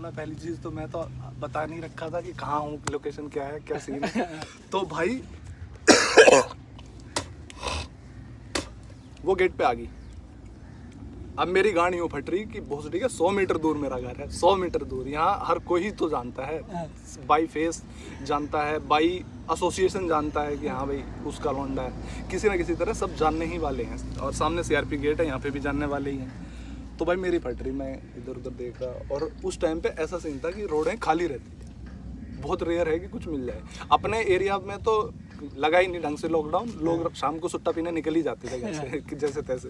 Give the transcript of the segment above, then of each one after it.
मैं पहली चीज़ तो मैं तो बता नहीं रखा था कि कहाँ हूँ, लोकेशन क्या है, क्या सीन है। तो भाई वो गेट पे आ गई। अब मेरी गाड़ी यूँ फट रही कि बहुत ठीक है, 100 मीटर दूर मेरा घर है, 100 मीटर दूर। यहाँ हर कोई तो जानता है, बाई फेस जानता है, बाई एसोसिएशन जानता है कि हाँ भाई उसका लौंडा है, किसी ना किसी तरह सब जानने ही वाले हैं। और सामने सीआरपी गेट है, यहाँ पे भी जानने वाले ही हैं। तो भाई मेरी फट रही, मैं इधर उधर देख रहा। और उस टाइम पे ऐसा सीन था कि रोडें खाली रहती थी, बहुत रेयर है कि कुछ मिल जाए। अपने एरिया में तो लगा ही नहीं ढंग से लॉकडाउन, लोग शाम को सुट्टा पीने निकल ही जाते थे घर से जैसे तैसे।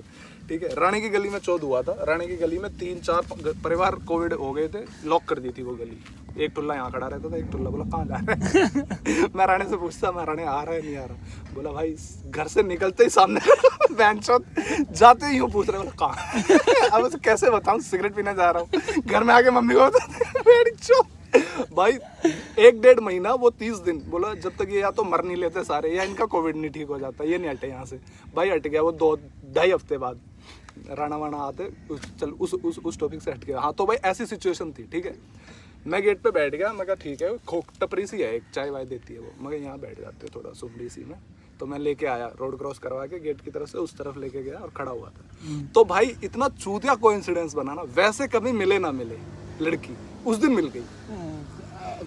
ठीक है, रानी की गली में चौध हुआ था। रानी की गली में 3-4 परिवार कोविड हो गए थे, लॉक कर दी थी वो गली। एक टुल्ला यहाँ खड़ा रहता था, एक टुल्ला बोला कहाँ जा रहा है। मैं रानी से पूछता, मैं रानी आ रहा है नहीं आ रहा। बोला भाई घर से निकलते ही सामने बैंचोत, जाते ही यूँ पूछ रहे, बोला कहाँ। अब उसे कैसे बताऊँ, सिगरेट पीने जा रहा हूँ। घर में आके मम्मी को भाई 1-1.5 महीना, वो 30 दिन बोला जब तक ये या तो मर नहीं लेते सारे, या इनका कोविड नहीं ठीक हो जाता, ये नहीं हटे यहाँ से। भाई हट गया वो 2-2.5 हफ्ते बाद। राणा वाणा आते चल उस टॉपिक से हट गया। हाँ तो भाई ऐसी सिचुएशन थी। ठीक है, मैं गेट पे बैठ गया। मैं कहा ठीक है, खोक टपरी सी है, एक चाय वाय देती है वो। मगर यहाँ बैठ जाते हैं थोड़ा सुमड़ी सी में। तो मैं लेके आया, रोड क्रॉस करवा के गेट की तरफ से उस तरफ लेके गया और खड़ा हुआ था। तो भाई इतना चूतिया कोइंसिडेंस बना ना, वैसे कभी मिले ना मिले लड़की उस दिन मिल गई।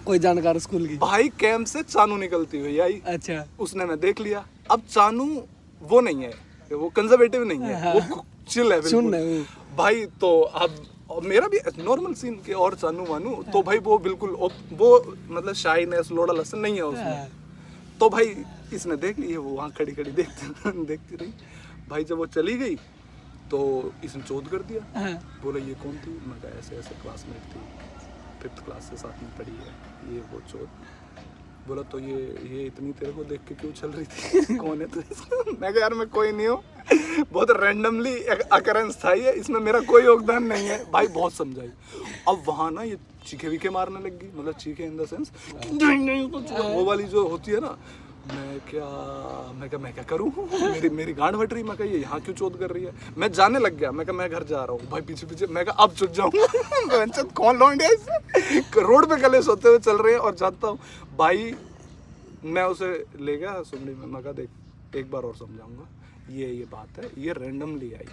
कोई जानकार स्कूल की भाई कैंप से चानू निकलती हुई आई। अच्छा, उसने मैं देख लिया। अब चानू वो नहीं है, वो कंजर्वेटिव नहीं है, वो चिल है बिल्कुल भाई। तो अब मेरा भी नॉर्मल सीन के और चानू वानू, तो भाई वो बिल्कुल वो मतलब शाइनेस लोड़ा लसन नहीं है उसमें। तो भाई इसने देख ली, वो वहाँ खड़ी खड़ी देखती रही। भाई जब वो चली गई तो इसने चोद कर दिया। बोला ये कौन थी? मैं कहा ऐसे ऐसे क्लासमेट थी, 5th क्लास से साथ में पढ़ी है, ये वो चोद। बोला तो ये इतनी तेरे को देख के क्यों चल रही थी? कौन है तू? मैं कहा यार मैं कोई नहीं हूँ, बहुत रैंडमली अकरेंस था ये, इसमें मेरा कोई योगदान नहीं है। भाई बहुत समझाई। अब वहाँ ना ये चीखे वीखे मारने लग गई, मतलब चीखे इन द सेंस नहीं वो वाली जो होती है ना। मैं क्या करूँ? मेरी गांड फट रही। मैं कहा ये यहाँ क्यों चोद कर रही है? मैं जाने लग गया। मैं कहा मैं घर जा रहा हूँ। भाई पीछे पीछे। मैं कहा अब चुप जाऊँगा। कौन लौंडे है? रोड पे कले सोते हुए चल रहे हैं और जाता हूँ। भाई मैं उसे ले गया सुमड़ी में। मैं कहा देख एक बार और समझाऊंगा, ये बात है, ये रैंडमली आई।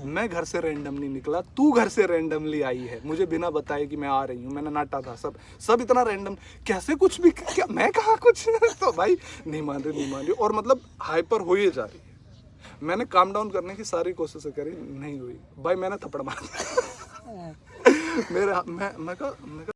मैं घर से रैंडमली निकला, तू घर से रैंडमली आई है, मुझे बिना बताए कि मैं आ रही हूँ। मैंने नाटा था, सब इतना रैंडम कैसे कुछ भी क्या मैं कहा कुछ। तो भाई नहीं मान रही और मतलब हाइपर हो ही जा रही है। मैंने काम डाउन करने की सारी कोशिशें करी, नहीं हुई। भाई मैंने थप्पड़ मार दिया। मैं कहा